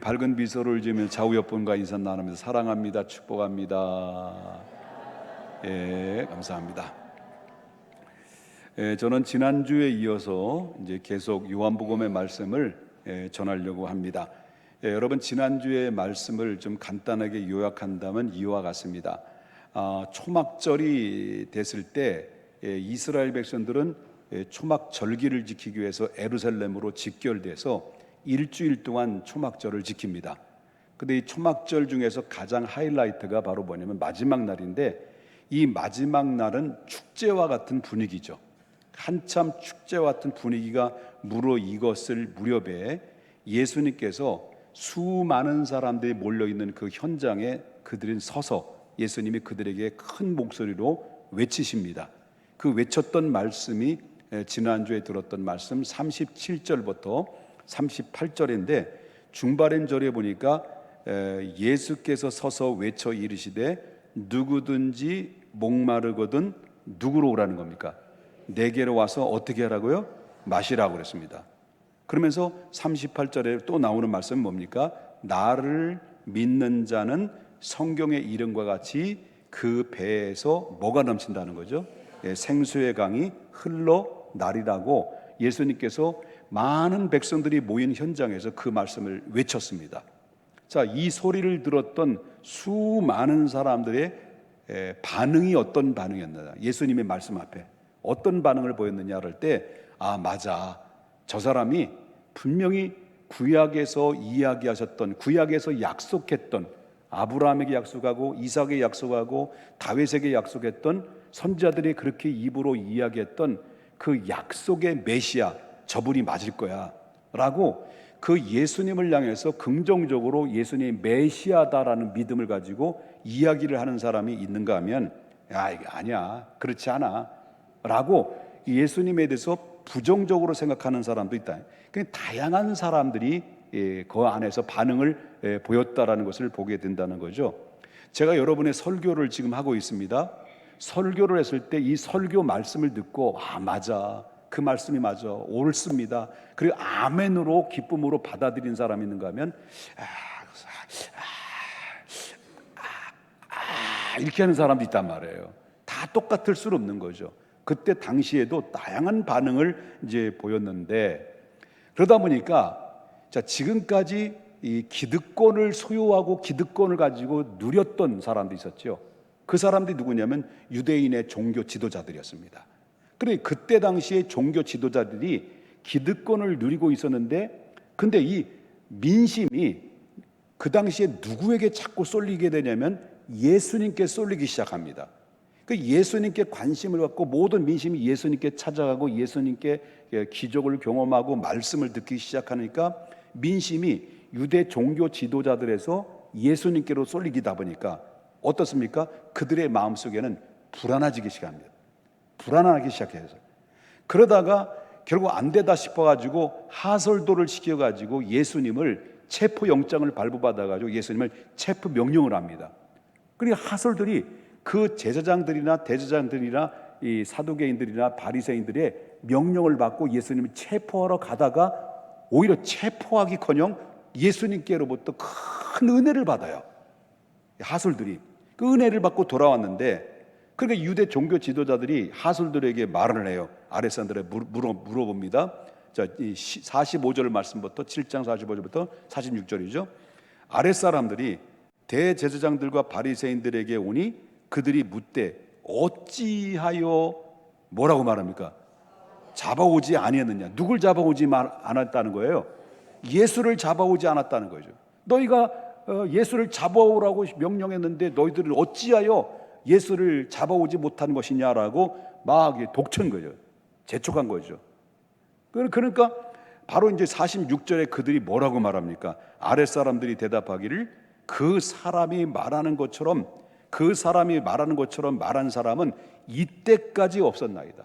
밝은 미소를 지으며 좌우 옆분과 인사 나누면서 사랑합니다, 축복합니다. 예, 감사합니다. 저는 지난주에 이어서 이제 계속 요한복음의 말씀을 전하려고 합니다. 여러분, 지난주의 말씀을 좀 간단하게 요약한다면 이와 같습니다. 초막절이 됐을 때 이스라엘 백성들은 초막 절기를 지키기 위해서 예루살렘으로 집결돼서 일주일 동안 초막절을 지킵니다. 근데 이 초막절 중에서 가장 하이라이트가 바로 뭐냐면 마지막 날인데, 이 마지막 날은 축제와 같은 분위기죠. 한참 축제와 같은 분위기가 무르익었을 무렵에 예수님께서 수많은 사람들이 몰려있는 그 현장에 그들은 서서 예수님이 그들에게 큰 목소리로 외치십니다. 그 외쳤던 말씀이 지난주에 들었던 말씀 37절부터 38절인데, 중바렘 절에 보니까 예수께서 서서 외쳐 이르시되 누구든지 목마르거든 누구로 오라는 겁니까? 내게로 와서 어떻게 하라고요? 마시라고 그랬습니다. 그러면서 38절에 또 나오는 말씀은 뭡니까? 나를 믿는 자는 성경의 이름과 같이 그 배에서 뭐가 넘친다는 거죠? 생수의 강이 흘러나리라고 예수님께서 많은 백성들이 모인 현장에서 그 말씀을 외쳤습니다. 자, 이 소리를 들었던 수많은 사람들의 반응이 어떤 반응이었느냐? 예수님의 말씀 앞에 어떤 반응을 보였느냐 할 때, 맞아, 저 사람이 분명히 구약에서 이야기하셨던, 구약에서 약속했던, 아브라함에게 약속하고 이삭에게 약속하고 다윗에게 약속했던, 선지자들이 그렇게 입으로 이야기했던 그 약속의 메시아, 저분이 맞을 거야 라고 그 예수님을 향해서 긍정적으로 예수님이 메시아다라는 믿음을 가지고 이야기를 하는 사람이 있는가 하면, 이거 아니야, 그렇지 않아 라고 예수님에 대해서 부정적으로 생각하는 사람도 있다. 다양한 사람들이 그 안에서 반응을 보였다라는 것을 보게 된다는 거죠. 제가 여러분의 설교를 지금 하고 있습니다. 설교를 했을 때 이 설교 말씀을 듣고 맞아, 그 말씀이 맞아, 옳습니다, 그리고 아멘으로 기쁨으로 받아들인 사람이 있는가 하면 이렇게 하는 사람도 있단 말이에요. 다 똑같을 수는 없는 거죠. 그때 당시에도 다양한 반응을 이제 보였는데, 그러다 보니까 지금까지 이 기득권을 소유하고 기득권을 가지고 누렸던 사람도 있었죠. 그 사람들이 누구냐면 유대인의 종교 지도자들이었습니다. 그래, 그때 당시에 종교 지도자들이 기득권을 누리고 있었는데, 근데 이 민심이 그 당시에 누구에게 자꾸 쏠리게 되냐면 예수님께 쏠리기 시작합니다. 그 예수님께 관심을 갖고 모든 민심이 예수님께 찾아가고 예수님께 기적을 경험하고 말씀을 듣기 시작하니까 민심이 유대 종교 지도자들에서 예수님께로 쏠리다 보니까 어떻습니까? 그들의 마음속에는 불안해지기 시작합니다. 불안하기 시작해서, 그러다가 결국 안 되다 싶어가지고 하설도를 시켜가지고 예수님을 체포영장을 발부받아가지고 예수님을 체포 명령을 합니다. 그러니까 하설들이 그 제사장들이나 대제사장들이나 이 사두개인들이나 바리새인들의 명령을 받고 예수님을 체포하러 가다가 오히려 체포하기커녕 예수님께로부터 큰 은혜를 받아요. 하술들이 그 은혜를 받고 돌아왔는데, 그러니까 유대 종교 지도자들이 하술들에게 말을 해요. 아랫사람들에 물어봅니다. 자, 이 45절 말씀부터 7장 45절부터 46절이죠. 아랫사람들이 대제사장들과 바리새인들에게 오니 그들이 묻되 어찌하여 뭐라고 말합니까? 잡아오지 아니했느냐. 누굴 잡아오지 않았다는 거예요? 예수를 잡아오지 않았다는 거죠. 너희가 예수를 잡아오라고 명령했는데 너희들은 어찌하여 예수를 잡아오지 못한 것이냐라고 막 독천 거죠. 재촉한 거죠. 그러니까 바로 이제 46절에 그들이 뭐라고 말합니까? 아랫사람들이 대답하기를 그 사람이 말하는 것처럼 말한 사람은 이때까지 없었나이다.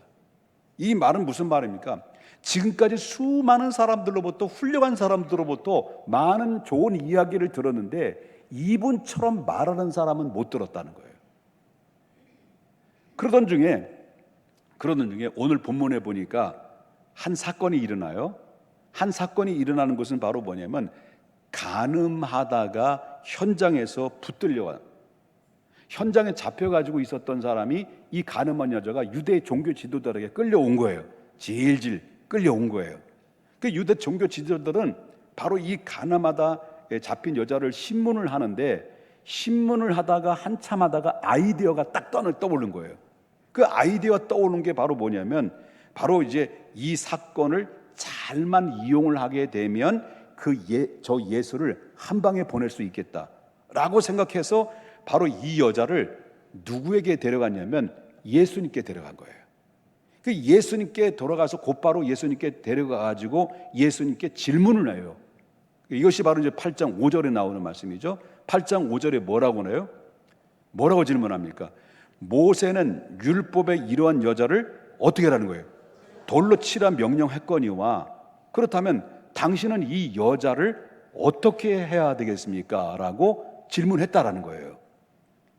이 말은 무슨 말입니까? 지금까지 수많은 사람들로부터, 훌륭한 사람들로부터 많은 좋은 이야기를 들었는데 이분처럼 말하는 사람은 못 들었다는 거예요. 그러던 중에 오늘 본문에 보니까 한 사건이 일어나요. 한 사건이 일어나는 것은 바로 뭐냐면 간음하다가 현장에서 붙들려와 현장에 잡혀가지고 있었던 사람이 이 간음한 여자가 유대 종교 지도자에게 끌려온 거예요. 질질 끌려온 거예요. 그 유대 종교 지도자들은 바로 이 간음하다 잡힌 여자를 신문을 하는데, 신문을 하다가 한참 하다가 아이디어가 딱 떠오른 거예요. 그 아이디어가 떠오르는 게 바로 뭐냐면, 바로 이제 이 사건을 잘만 이용을 하게 되면 저 예수를 한 방에 보낼 수 있겠다라고 생각해서 바로 이 여자를 누구에게 데려갔냐면 예수님께 데려간 거예요. 그 예수님께 돌아가서 곧바로 예수님께 데려가가지고 예수님께 질문을 해요. 이것이 바로 이제 8장 5절에 나오는 말씀이죠. 8장 5절에 뭐라고 해요? 뭐라고 질문합니까? 모세는 율법에 이러한 여자를 어떻게 하라는 거예요? 돌로 치라 명령했거니와, 그렇다면 당신은 이 여자를 어떻게 해야 되겠습니까? 라고 질문했다라는 거예요.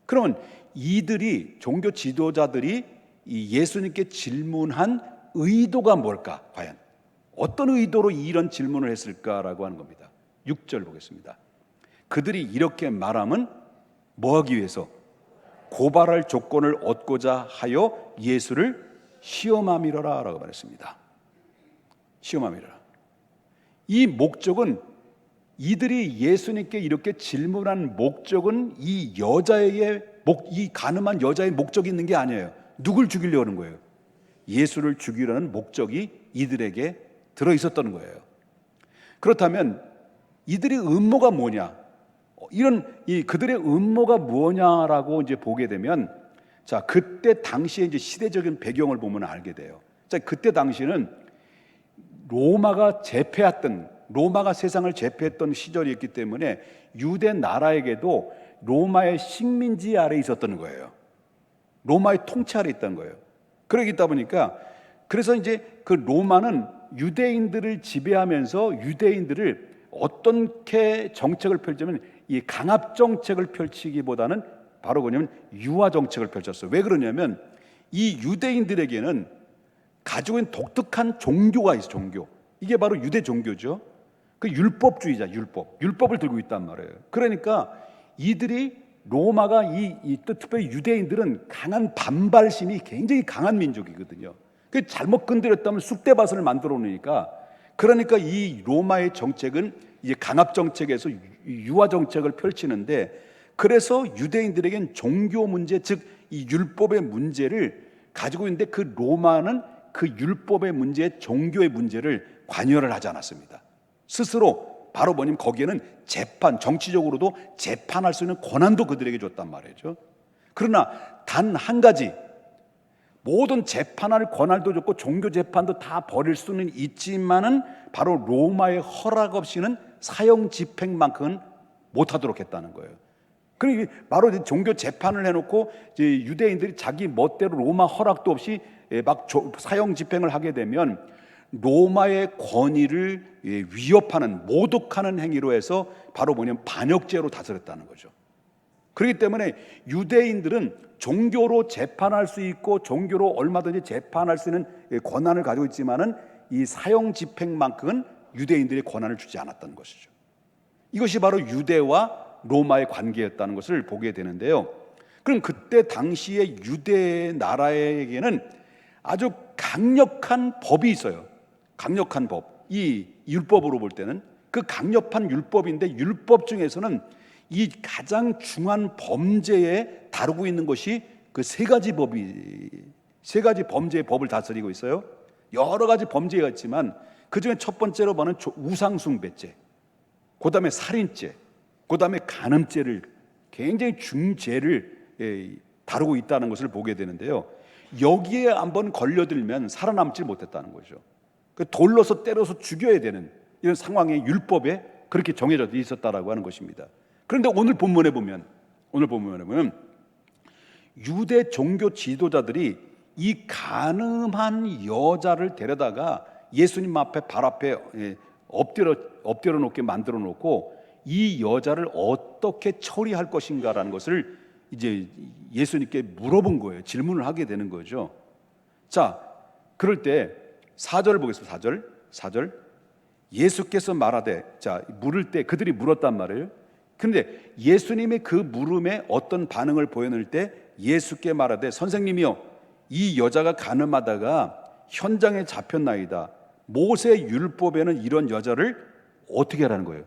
그러면 이들이, 종교 지도자들이 이 예수님께 질문한 의도가 뭘까? 과연 어떤 의도로 이런 질문을 했을까라고 하는 겁니다. 6절 보겠습니다. 그들이 이렇게 말함은 뭐하기 위해서? 고발할 조건을 얻고자 하여 예수를 시험함이로라 라고 말했습니다. 시험함이로라. 이 목적은, 이들이 예수님께 이렇게 질문한 목적은 이 여자의 이 간음한 여자의 목적이 있는 게 아니에요. 누굴 죽이려는 거예요? 예수를 죽이려는 목적이 이들에게 들어 있었던 거예요. 그렇다면 이들의 음모가 뭐냐? 그들의 음모가 뭐냐라고 이제 보게 되면, 자, 그때 당시에 이제 시대적인 배경을 보면 알게 돼요. 자, 그때 당시는 로마가 세상을 제패했던 시절이었기 때문에 유대 나라에게도 로마의 식민지 아래에 있었던 거예요. 로마의 통치 아래에 있던 거예요. 그러다 보니까, 그래서 이제 그 로마는 유대인들을 지배하면서 유대인들을 어떻게 정책을 펼치면, 이 강압 정책을 펼치기보다는 바로 뭐냐면 유화 정책을 펼쳤어요. 왜 그러냐면 이 유대인들에게는 가지고 있는 독특한 종교가 있어요. 종교. 이게 바로 유대 종교죠. 그 율법주의자, 율법을 들고 있단 말이에요. 그러니까 이들이, 로마가 또 특별히 유대인들은 강한 반발심이 굉장히 강한 민족이거든요. 그 잘못 건드렸다면 쑥대밭을 만들어 놓으니까, 그러니까 이 로마의 정책은 이제 강압 정책에서 유화 정책을 펼치는데, 그래서 유대인들에겐 종교 문제, 즉 이 율법의 문제를 가지고 있는데, 그 로마는 그 율법의 문제, 종교의 문제를 관여를 하지 않았습니다. 스스로 바로 뭐냐면 거기에는 정치적으로도 재판할 수 있는 권한도 그들에게 줬단 말이죠. 그러나 단 한 가지, 모든 재판할 권한도 줬고 종교 재판도 다 벌일 수는 있지만은 바로 로마의 허락 없이는 사형 집행만큼은 못하도록 했다는 거예요. 그러니까 바로 종교 재판을 해놓고 유대인들이 자기 멋대로 로마 허락도 없이 막 사형 집행을 하게 되면 로마의 권위를 위협하는, 모독하는 행위로 해서 바로 뭐냐면 반역죄로 다스렸다는 거죠. 그렇기 때문에 유대인들은 종교로 재판할 수 있고 종교로 얼마든지 재판할 수 있는 권한을 가지고 있지만은 이 사형 집행만큼은 유대인들의 권한을 주지 않았던 것이죠. 이것이 바로 유대와 로마의 관계였다는 것을 보게 되는데요. 그럼 그때 당시의 유대 나라에게는 아주 강력한 법이 있어요. 강력한 법. 이 율법으로 볼 때는 그 강력한 율법인데, 율법 중에서는 이 가장 중요한 범죄에 다루고 있는 것이 그 세 가지 범죄의 법을 다스리고 있어요. 여러 가지 범죄가 있지만 그 중에 첫 번째로 보는 우상숭배죄, 그 다음에 살인죄, 그 다음에 간음죄를, 굉장히 중죄를 다루고 있다는 것을 보게 되는데요. 여기에 한번 걸려들면 살아남지 못했다는 거죠. 돌로서 때려서 죽여야 되는 이런 상황에 율법에 그렇게 정해져 있었다라고 하는 것입니다. 그런데 오늘 본문에 보면 유대 종교 지도자들이 이 간음한 여자를 데려다가 예수님 앞에, 발 앞에 엎드려 놓게 만들어 놓고 이 여자를 어떻게 처리할 것인가라는 것을 이제 예수님께 물어본 거예요. 질문을 하게 되는 거죠. 자, 그럴 때 4절을 보겠습니다. 4절. 예수께서 말하되, 자, 물을 때 그들이 물었단 말이에요. 그런데 예수님이 그 물음에 어떤 반응을 보여낼 때 예수께 말하되, 선생님이요, 이 여자가 가늠하다가 현장에 잡혔나이다. 모세 율법에는 이런 여자를 어떻게 하라는 거예요?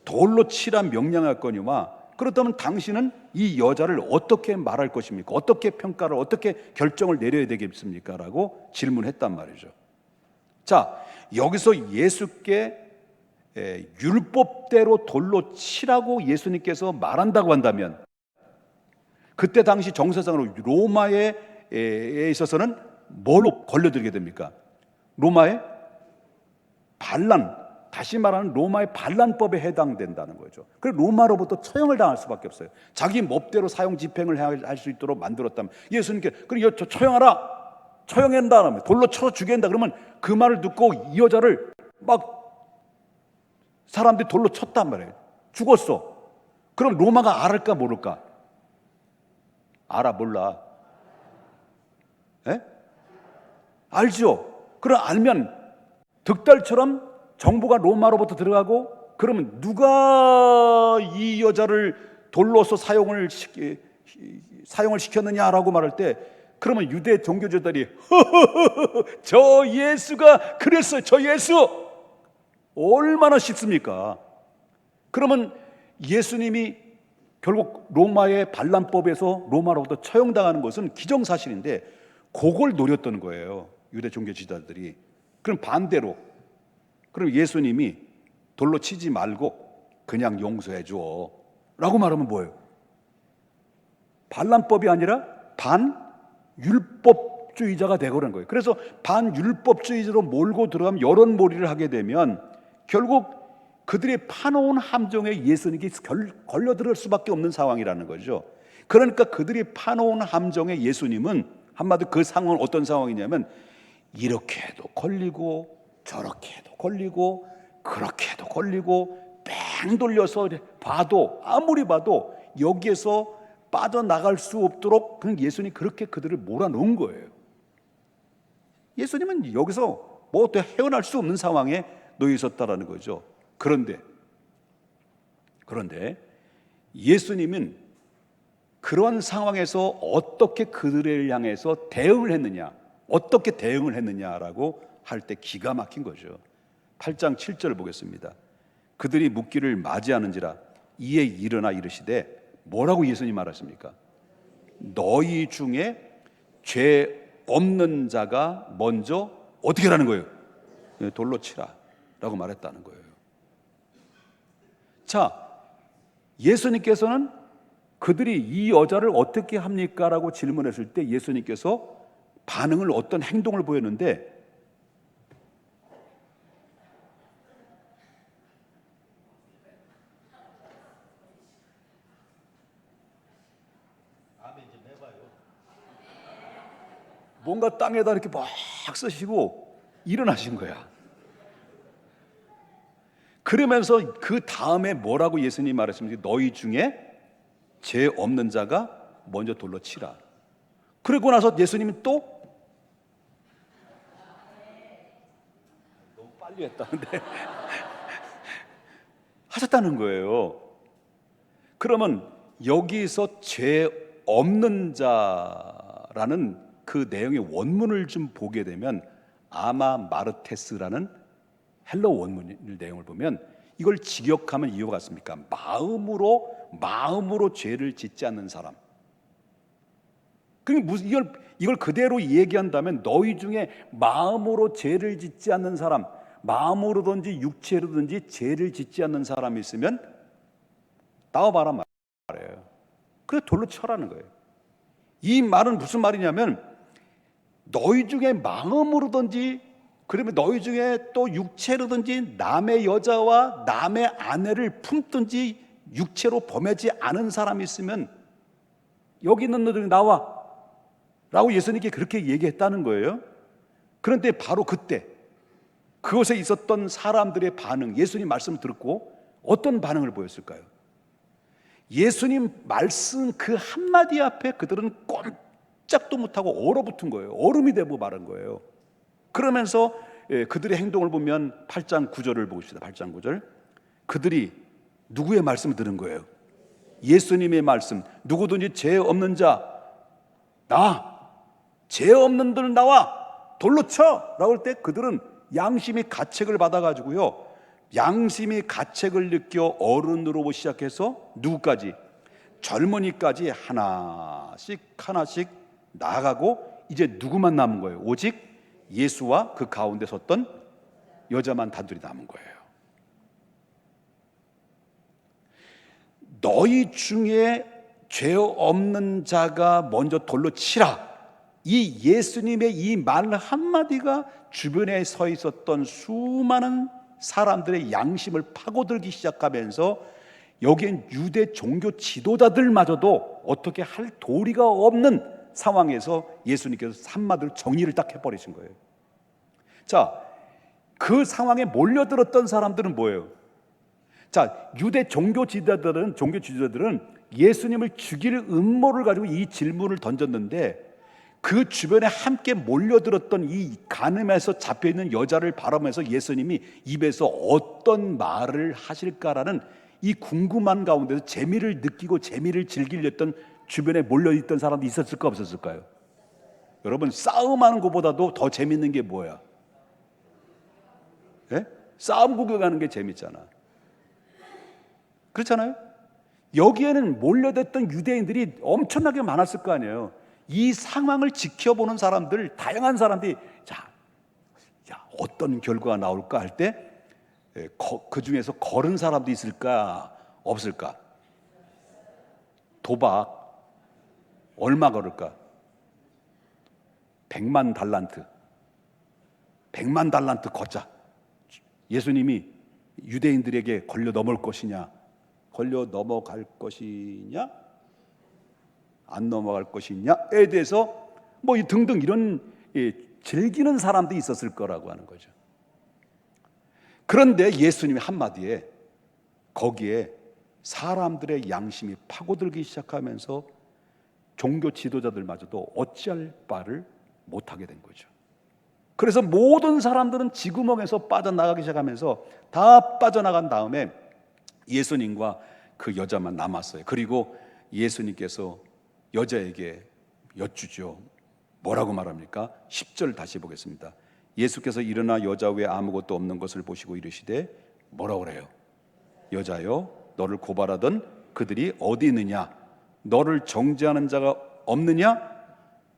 돌로 치라 명령할거니와, 그렇다면 당신은 이 여자를 어떻게 말할 것입니까? 어떻게 평가를, 어떻게 결정을 내려야 되겠습니까? 라고 질문했단 말이죠. 자, 여기서 예수께 율법대로 돌로 치라고 예수님께서 말한다고 한다면, 그때 당시 정서상으로 로마에 있어서는 뭘로 걸려들게 됩니까? 로마의 반란, 다시 말하는 로마의 반란법에 해당된다는 거죠. 그래서 로마로부터 처형을 당할 수밖에 없어요. 자기 멋대로 사형 집행을 할 수 있도록 만들었다면, 예수님께 그래 처형하라, 처형한다 하면 돌로 쳐 죽인다 그러면 그 말을 듣고 이 여자를 막 사람들이 돌로 쳤단 말이에요. 죽었어. 그럼 로마가 알을까 모를까? 알아, 몰라? 에? 알죠. 그럼 알면 득달처럼 정부가 로마로부터 들어가고, 그러면 누가 이 여자를 돌로서 사용을 시켰느냐라고 말할 때, 그러면 유대 종교자들이 저 예수가 그랬어요. 저 예수 얼마나 쉽습니까? 그러면 예수님이 결국 로마의 반란법에서 로마로부터 처형당하는 것은 기정사실인데, 그걸 노렸던 거예요, 유대 종교지도자들이. 그럼 반대로, 그럼 예수님이 돌로 치지 말고 그냥 용서해 줘 라고 말하면 뭐예요? 반란법이 아니라 반율법주의자가 되고라는 거예요. 그래서 반율법주의자로 몰고 들어가면, 여론몰이를 하게 되면 결국 그들이 파놓은 함정에 예수님이 걸려들 수밖에 없는 상황이라는 거죠. 그러니까 그들이 파놓은 함정에 예수님은, 한마디로 그 상황은 어떤 상황이냐면, 이렇게도 걸리고 저렇게도 걸리고 그렇게도 걸리고 뺑 돌려서 봐도, 아무리 봐도 여기에서 빠져나갈 수 없도록 그냥 예수님이 그렇게 그들을 몰아놓은 거예요. 예수님은 여기서 뭐 어떻게 헤어날 수 없는 상황에 놓여 있었다라는 거죠. 그런데 예수님은 그런 상황에서 어떻게 그들을 향해서 대응을 했느냐, 어떻게 대응을 했느냐라고 할 때 기가 막힌 거죠. 8장 7절 보겠습니다. 그들이 묻기를 맞이하는지라 이에 일어나 이르시되, 뭐라고 예수님 말하십니까? 너희 중에 죄 없는 자가 먼저 어떻게 하라는 거예요? 돌로 치라 라고 말했다는 거예요. 자, 예수님께서는 그들이 이 여자를 어떻게 합니까? 라고 질문했을 때 예수님께서 반응을, 어떤 행동을 보였는데, 뭔가 땅에다 이렇게 막 쓰시고 일어나신 거야. 그러면서 그 다음에 뭐라고 예수님이 말했습니까? 너희 중에 죄 없는 자가 먼저 돌로 치라. 그러고 나서 예수님은 또, 너무 빨리 했다는데 하셨다는 거예요. 그러면 여기서 죄 없는 자라는 그 내용의 원문을 좀 보게 되면, 아마 마르테스라는 헬러 원문 내용을 보면 이걸 직역하면 이와 같습니까? 마음으로 죄를 짓지 않는 사람. 그러니까 이걸 그대로 얘기한다면, 너희 중에 마음으로 죄를 짓지 않는 사람, 마음으로든지 육체로든지 죄를 짓지 않는 사람이 있으면 나와봐라 말이에요. 그래서 돌로 쳐라는 거예요. 이 말은 무슨 말이냐면, 너희 중에 마음으로든지, 그러면 너희 중에 또 육체로든지 남의 여자와 남의 아내를 품든지 육체로 범하지 않은 사람이 있으면 여기 있는 너희들 나와 라고 예수님께 그렇게 얘기했다는 거예요. 그런데 바로 그때 그곳에 있었던 사람들의 반응, 예수님 말씀을 듣고 어떤 반응을 보였을까요? 예수님 말씀 그 한마디 앞에 그들은 꼼짝도 못하고 얼어붙은 거예요. 얼음이 되고 마른 거예요. 그러면서 그들의 행동을 보면 8장 9절을 보십시다. 8장 9절. 그들이 누구의 말씀을 들은 거예요? 예수님의 말씀. 누구든지 죄 없는 자 죄 없는 들 나와 돌로 쳐! 라고 할 때 그들은 양심의 가책을 받아가지고요, 양심의 가책을 느껴 어른으로 시작해서 누구까지? 젊은이까지 하나씩 하나씩 나아가고 이제 누구만 남은 거예요? 오직 예수와 그 가운데 섰던 여자만 단둘이 남은 거예요. 너희 중에 죄 없는 자가 먼저 돌로 치라. 이 예수님의 이 말 한마디가 주변에 서 있었던 수많은 사람들의 양심을 파고들기 시작하면서 여기엔 유대 종교 지도자들마저도 어떻게 할 도리가 없는 상황에서 예수님께서 한마디로 정리를 딱 해버리신 거예요. 자, 그 상황에 몰려들었던 사람들은 뭐예요? 자, 유대 종교 지도자들은 예수님을 죽일 음모를 가지고 이 질문을 던졌는데, 그 주변에 함께 몰려들었던 이 간음에서 잡혀있는 여자를 바라보면서 예수님이 입에서 어떤 말을 하실까라는 이 궁금한 가운데서 재미를 느끼고 재미를 즐기려던 주변에 몰려있던 사람도 있었을까 없었을까요? 여러분, 싸움하는 것보다도 더 재밌는 게 뭐야? 네? 싸움 구경하는 게 재밌잖아. 그렇잖아요? 여기에는 몰려들었던 유대인들이 엄청나게 많았을 거 아니에요. 이 상황을 지켜보는 사람들, 다양한 사람들이 어떤 결과가 나올까 할 때 그 중에서 걸은 사람도 있을까 없을까? 도박 얼마 걸을까? 100만 달란트. 100만 달란트 걷자. 예수님이 유대인들에게 걸려 넘어갈 것이냐, 걸려 넘어갈 것이냐, 안 넘어갈 것이냐에 대해서 뭐 등등 이런 즐기는 사람도 있었을 거라고 하는 거죠. 그런데 예수님이 한마디에 거기에 사람들의 양심이 파고들기 시작하면서 종교 지도자들마저도 어찌할 바를 못하게 된 거죠. 그래서 모든 사람들은 쥐구멍에서 빠져나가기 시작하면서 다 빠져나간 다음에 예수님과 그 여자만 남았어요. 그리고 예수님께서 여자에게 여쭈죠. 뭐라고 말합니까? 10절 다시 보겠습니다. 예수께서 일어나 여자 외에 아무것도 없는 것을 보시고 이르시되 뭐라고 그래요? 여자여, 너를 고발하던 그들이 어디 있느냐? 너를 정죄하는 자가 없느냐?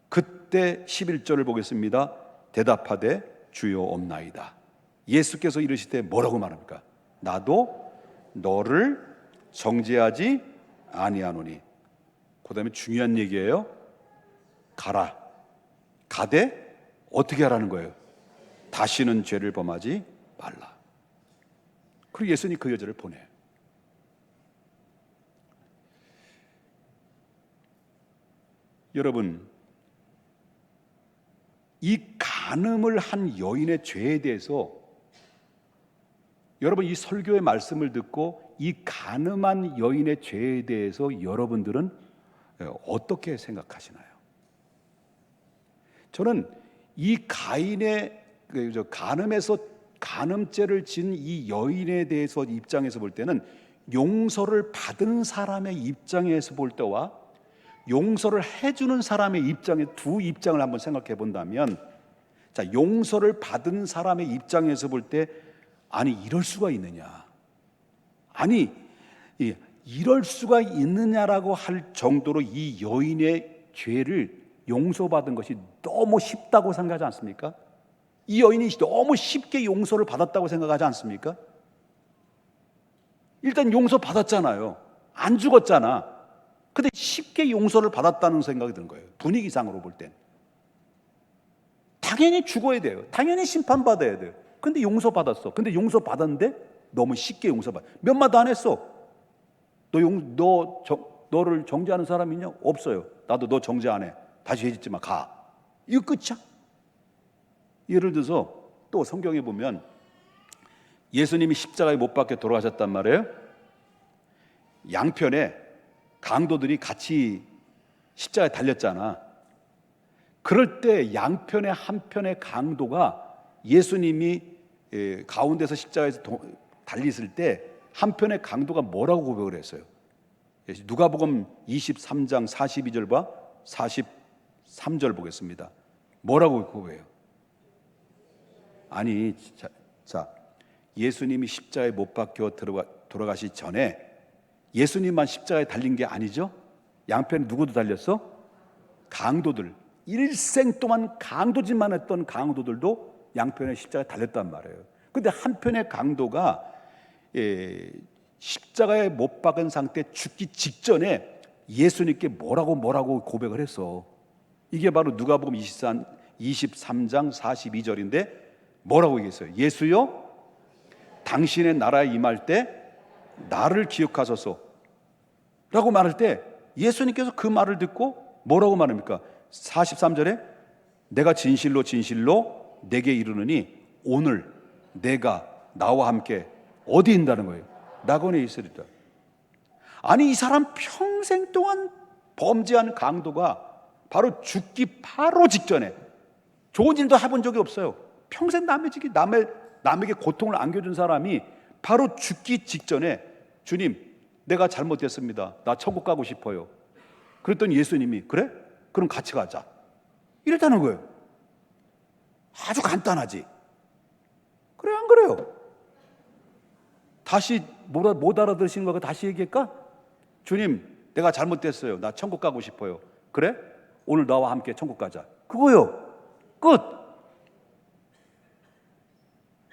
그때 11절을 보겠습니다. 대답하되 주여 없나이다. 예수께서 이르시되 뭐라고 말합니까? 나도 너를 정죄하지 아니하노니. 그 다음에 중요한 얘기예요. 가라. 가되 어떻게 하라는 거예요? 다시는 죄를 범하지 말라. 그리고 예수님이 그 여자를 보내요. 여러분, 이 간음을 한 여인의 죄에 대해서 여러분, 이 설교의 말씀을 듣고 이 간음한 여인의 죄에 대해서 여러분들은 어떻게 생각하시나요? 저는 이 가인의 간음에서 간음죄를 진 이 여인에 대해서 입장에서 볼 때는 용서를 받은 사람의 입장에서 볼 때와 용서를 해주는 사람의 입장의 두 입장을 한번 생각해 본다면, 자, 용서를 받은 사람의 입장에서 볼 때 아니 이럴 수가 있느냐, 아니 이럴 수가 있느냐라고 할 정도로 이 여인의 죄를 용서받은 것이 너무 쉽다고 생각하지 않습니까? 이 여인이 너무 쉽게 용서를 받았다고 생각하지 않습니까? 일단 용서받았잖아요. 안 죽었잖아. 근데 쉽게 용서를 받았다는 생각이 드는 거예요. 분위기상으로 볼 땐 당연히 죽어야 돼요. 당연히 심판받아야 돼요. 근데 용서받았어. 근데 용서받았는데 너무 쉽게 용서받아. 몇 마디 안 했어. 너를 정죄하는 사람 있냐? 없어요. 나도 너 정죄 안 해. 다시 해짓지 마. 가. 이거 끝이야. 예를 들어서 또 성경에 보면 예수님이 십자가에 못 박혀 돌아가셨단 말이에요. 양편에 강도들이 같이 십자가에 달렸잖아. 그럴 때 양편의 한편의 강도가 예수님이 가운데서 십자가에서 달리실 때 한편의 강도가 뭐라고 고백을 했어요? 누가복음 23장 42절과 43절 보겠습니다. 뭐라고 고백해요? 아니, 자, 예수님이 십자가에 못 박혀 돌아가시 전에 예수님만 십자가에 달린 게 아니죠? 양편에 누구도 달렸어? 강도들, 일생 동안 강도짓만 했던 강도들도 양편에 십자가에 달렸단 말이에요. 근데 한편의 강도가 십자가에 못 박은 상태 죽기 직전에 예수님께 뭐라고 고백을 했어. 이게 바로 누가복음 23장 42절인데 뭐라고 얘기했어요? 예수여, 당신의 나라에 임할 때 나를 기억하소서 라고 말할 때 예수님께서 그 말을 듣고 뭐라고 말합니까? 43절에 내가 진실로 진실로 내게 이르느니 오늘 내가 나와 함께 어디 있다는 거예요? 낙원에 있으리라. 아니, 이 사람 평생 동안 범죄한 강도가 바로 죽기 바로 직전에 좋은 일도 해본 적이 없어요. 평생 남에게 고통을 안겨준 사람이 바로 죽기 직전에 주님, 내가 잘못됐습니다. 나 천국 가고 싶어요. 그랬더니 예수님이 그래? 그럼 같이 가자. 이랬다는 거예요. 아주 간단하지. 그래, 안 그래요? 다시 못 알아들으시는 거 다시 얘기할까? 주님, 내가 잘못됐어요. 나 천국 가고 싶어요. 그래? 오늘 나와 함께 천국 가자. 그거요. 끝.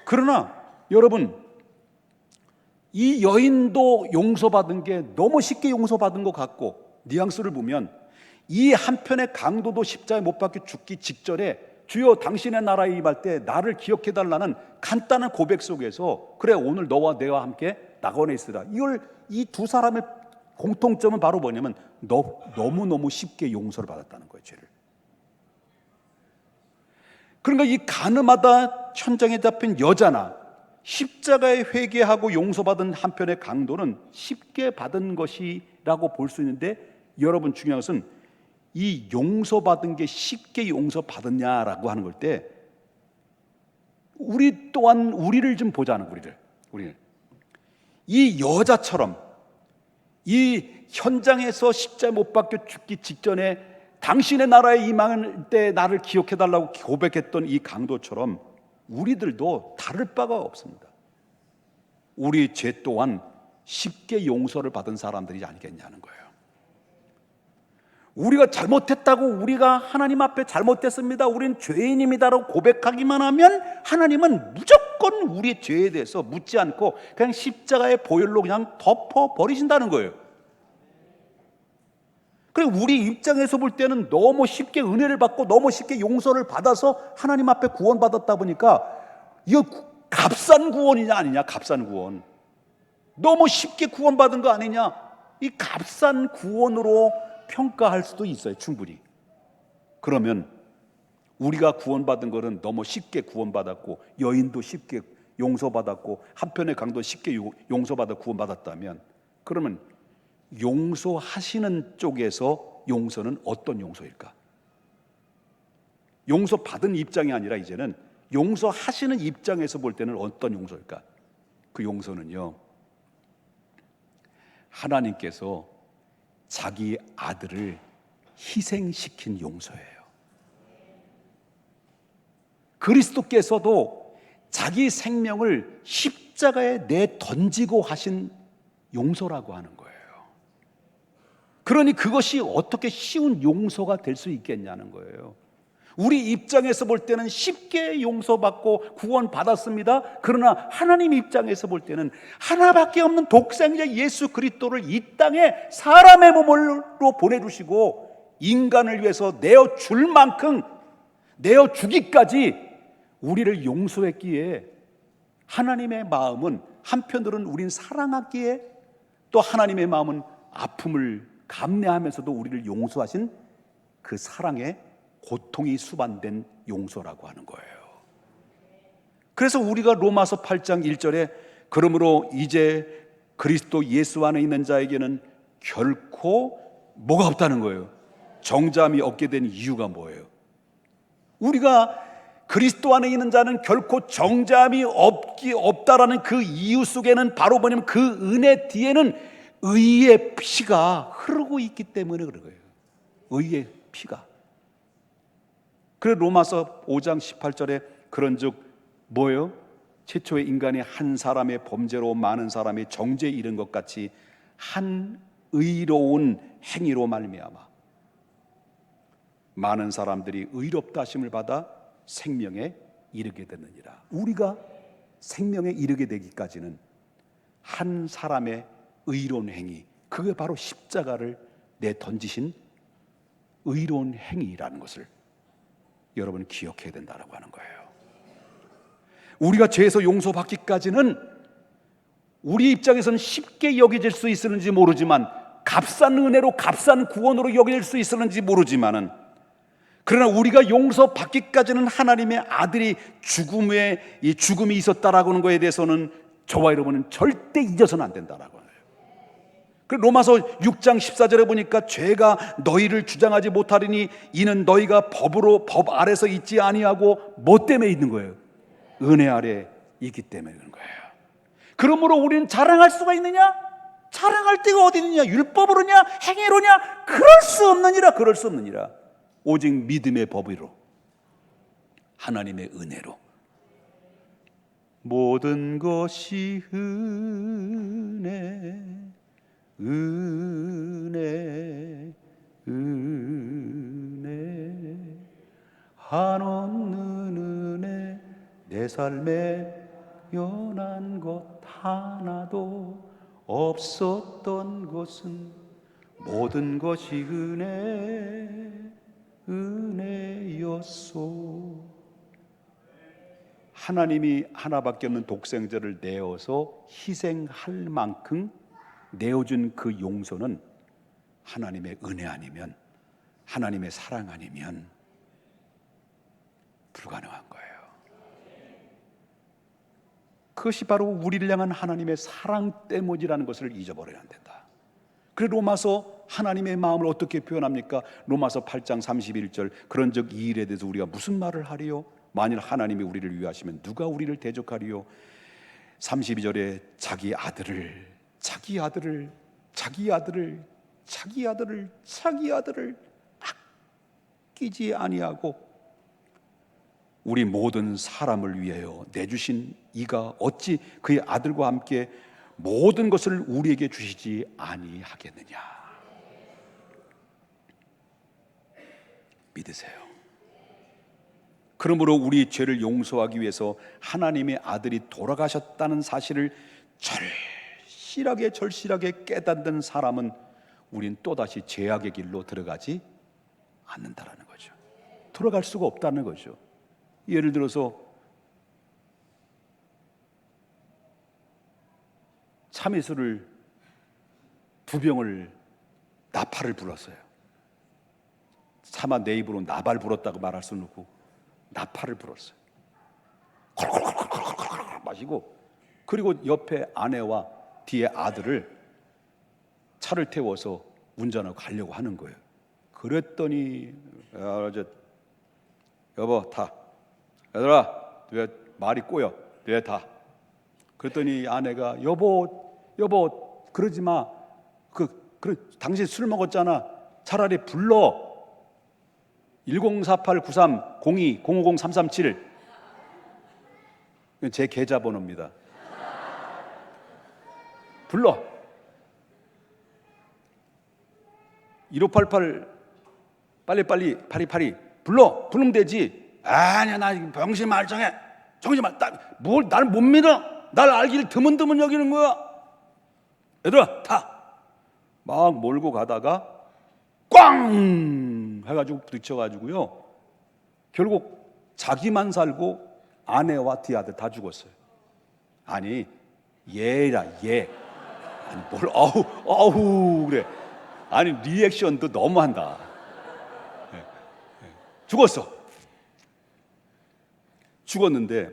그러나 여러분, 이 여인도 용서받은 게 너무 쉽게 용서받은 것 같고, 뉘앙스를 보면 이 한편의 강도도 십자가에 못 박혀 죽기 직전에 주여 당신의 나라에 임할 때 나를 기억해달라는 간단한 고백 속에서 그래, 오늘 너와 내와 함께 낙원에 있으라. 이 두 사람의 공통점은 바로 뭐냐면 너무너무 쉽게 용서를 받았다는 거예요, 죄를. 그러니까 이 가늠하다 천장에 잡힌 여자나 십자가에 회개하고 용서받은 한편의 강도는 쉽게 받은 것이라고 볼 수 있는데, 여러분 중요한 것은 이 용서받은 게 쉽게 용서받았냐라고 하는 걸 때 우리 또한 우리를 좀 보자는, 우리를 이 여자처럼 이 현장에서 십자가에 못 박혀 죽기 직전에 당신의 나라에 임할 때 나를 기억해달라고 고백했던 이 강도처럼 우리들도 다를 바가 없습니다. 우리 죄 또한 쉽게 용서를 받은 사람들이 아니겠냐는 거예요. 우리가 잘못했다고, 우리가 하나님 앞에 잘못됐습니다, 우리는 죄인입니다라고 고백하기만 하면 하나님은 무조건 우리의 죄에 대해서 묻지 않고 그냥 십자가의 보혈로 그냥 덮어버리신다는 거예요. 그리고 우리 입장에서 볼 때는 너무 쉽게 은혜를 받고 너무 쉽게 용서를 받아서 하나님 앞에 구원받았다 보니까 이거 값싼 구원이냐 아니냐, 값싼 구원. 너무 쉽게 구원받은 거 아니냐, 이 값싼 구원으로 평가할 수도 있어요, 충분히. 그러면 우리가 구원받은 거는 너무 쉽게 구원받았고, 여인도 쉽게 용서받았고, 한편의 강도 쉽게 용서받아 구원받았다면, 그러면 용서하시는 쪽에서 용서는 어떤 용서일까? 용서받은 입장이 아니라 이제는 용서하시는 입장에서 볼 때는 어떤 용서일까? 그 용서는요, 하나님께서 자기 아들을 희생시킨 용서예요. 그리스도께서도 자기 생명을 십자가에 내던지고 하신 용서라고 하는 거예요. 그러니 그것이 어떻게 쉬운 용서가 될 수 있겠냐는 거예요. 우리 입장에서 볼 때는 쉽게 용서받고 구원받았습니다. 그러나 하나님 입장에서 볼 때는 하나밖에 없는 독생자 예수 그리스도를 이 땅에 사람의 몸으로 보내주시고 인간을 위해서 내어줄 만큼 내어주기까지 우리를 용서했기에, 하나님의 마음은 한편으로는 우린 사랑하기에, 또 하나님의 마음은 아픔을 감내하면서도 우리를 용서하신 그 사랑의 고통이 수반된 용서라고 하는 거예요. 그래서 우리가 로마서 8장 1절에 그러므로 이제 그리스도 예수 안에 있는 자에게는 결코 뭐가 없다는 거예요. 정죄함이 없게 된 이유가 뭐예요? 우리가 그리스도 안에 있는 자는 결코 정죄함이 없다라는 그 이유 속에는 바로 뭐냐면 그 은혜 뒤에는 의의 피가 흐르고 있기 때문에 그런 거예요. 의의 피가. 그래 로마서 5장 18절에 그런즉 뭐예요? 최초의 인간이 한 사람의 범죄로 많은 사람이 정죄에 이른 것 같이 한 의로운 행위로 말미암아 많은 사람들이 의롭다 하심을 받아 생명에 이르게 되느니라. 우리가 생명에 이르게 되기까지는 한 사람의 의로운 행위, 그게 바로 십자가를 내던지신 의로운 행위라는 것을 여러분 기억해야 된다라고 하는 거예요. 우리가 죄에서 용서받기까지는 우리 입장에서는 쉽게 여겨질 수 있었는지 모르지만, 값싼 은혜로 값싼 구원으로 여겨질 수 있었는지 모르지만은, 그러나 우리가 용서받기까지는 하나님의 아들이 죽음이 있었다라고 하는 것에 대해서는 저와 여러분은 절대 잊어서는 안 된다라고 해요. 그 로마서 6장 14절에 보니까 죄가 너희를 주장하지 못하리니 이는 너희가 법 아래서 있지 아니하고 뭐 때문에 있는 거예요? 은혜 아래 있기 때문에 그런 거예요. 그러므로 우리는 자랑할 수가 있느냐? 자랑할 데가 어디 있느냐? 율법으로냐? 행위로냐? 그럴 수 없느니라. 오직 믿음의 법으로, 하나님의 은혜로. 모든 것이 은혜 한없는 은혜, 내 삶에 연한 것 하나도 없었던 것은 모든 것이 은혜였소. 하나님이 하나밖에 없는 독생자를 내어서 희생할 만큼 내어준 그 용서는 하나님의 은혜 아니면, 하나님의 사랑 아니면 불가능한 거예요. 그것이 바로 우리를 향한 하나님의 사랑 때문이라는 것을 잊어버려야 안 된다. 그래서 로마서 하나님의 마음을 어떻게 표현합니까? 로마서 8장 31절, 그런즉 이 일에 대해서 우리가 무슨 말을 하리요? 만일 하나님이 우리를 위하시면 누가 우리를 대적하리요? 32절에 자기 아들을 아끼지 아니하고 우리 모든 사람을 위하여 내주신 이가 어찌 그의 아들과 함께 모든 것을 우리에게 주시지 아니하겠느냐. 믿으세요. 그러므로 우리 죄를 용서하기 위해서 하나님의 아들이 돌아가셨다는 사실을 절실하게 깨닫는 사람은 우린 또다시 죄악의 길로 들어가지 않는다라는 거죠. 돌아갈 수가 없다는 거죠. 예를 들어서 참이슬을 2병을 나팔을 불었어요. 차마 내 입으로 나발 불었다고 말할 수는 없고 나팔을 불었어요. 콜콜콜콜콜콜 마시고, 그리고 옆에 아내와 뒤에 아들을 차를 태워서 운전하고 가려고 하는 거예요. 그랬더니 여보 타. 얘들아 왜 말이 꼬여? 왜 타? 그랬더니 아내가 여보 그러지 마. 당신 술 먹었잖아. 차라리 불러. 1048-93-02-050-337 제 계좌번호입니다. 불러. 1588 빨리 파리파리 불러. 부르면 되지. 아니야 나 병신 말짱해. 정신 말. 뭘 날 못 믿어? 날 알기를 드문드문 여기는 거야. 얘들아 타. 막 몰고 가다가 꽝 해가지고 부딪혀가지고요. 결국 자기만 살고 아내와 뒤 아들 다 죽었어요. 아니 얘라 얘. 아니 뭘 어우 그래. 아니 리액션도 너무한다. 죽었는데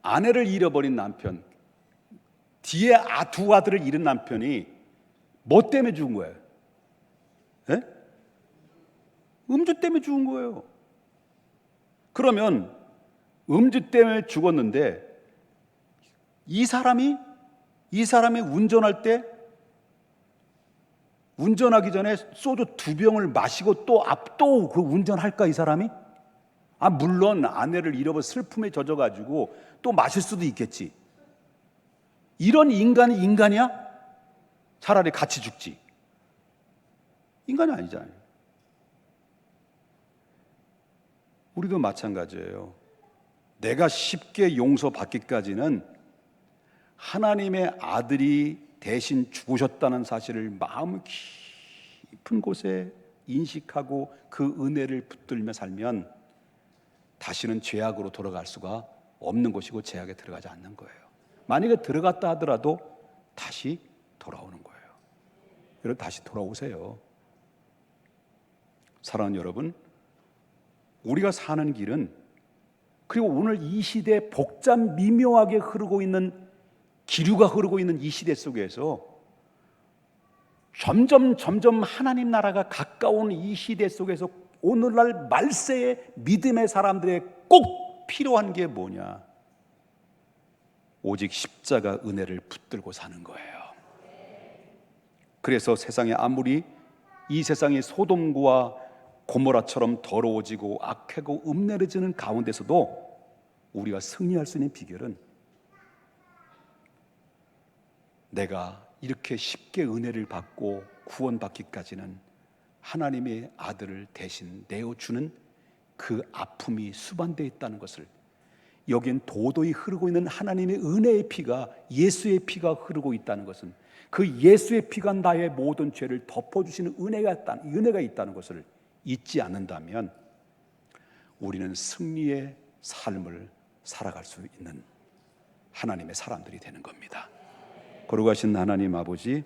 아내를 잃어버린 남편, 뒤에 두 아들을 잃은 남편이 뭐 때문에 죽은 거예요? 에? 음주 때문에 죽은 거예요. 그러면 음주 때문에 죽었는데 이 사람이 운전할 때 운전하기 전에 소주 2병을 마시고 또 그 운전할까 이 사람이? 물론 아내를 잃어버 슬픔에 젖어가지고 또 마실 수도 있겠지. 이런 인간이 인간이야? 차라리 같이 죽지. 인간이 아니잖아요. 우리도 마찬가지예요. 내가 쉽게 용서받기까지는 하나님의 아들이 대신 죽으셨다는 사실을 마음 깊은 곳에 인식하고 그 은혜를 붙들며 살면 다시는 죄악으로 돌아갈 수가 없는 것이고 죄악에 들어가지 않는 거예요. 만약에 들어갔다 하더라도 다시 돌아오는 거예요. 여러분 다시 돌아오세요. 사랑하는 여러분, 우리가 사는 길은, 그리고 오늘 이 시대에 복잡 미묘하게 흐르고 있는 기류가 흐르고 있는 이 시대 속에서 점점 하나님 나라가 가까운 이 시대 속에서 오늘날 말세의 믿음의 사람들의 꼭 필요한 게 뭐냐? 오직 십자가 은혜를 붙들고 사는 거예요. 그래서 세상에 아무리 이 세상이 소돔과 고모라처럼 더러워지고 악하고 음란해지는 가운데서도 우리가 승리할 수 있는 비결은 내가 이렇게 쉽게 은혜를 받고 구원받기까지는 하나님의 아들을 대신 내어주는 그 아픔이 수반되어 있다는 것을, 여기엔 도도히 흐르고 있는 하나님의 은혜의 피가, 예수의 피가 흐르고 있다는 것은, 그 예수의 피가 나의 모든 죄를 덮어주시는 은혜가 있다는 것을 잊지 않는다면 우리는 승리의 삶을 살아갈 수 있는 하나님의 사람들이 되는 겁니다. 거룩하신 하나님 아버지,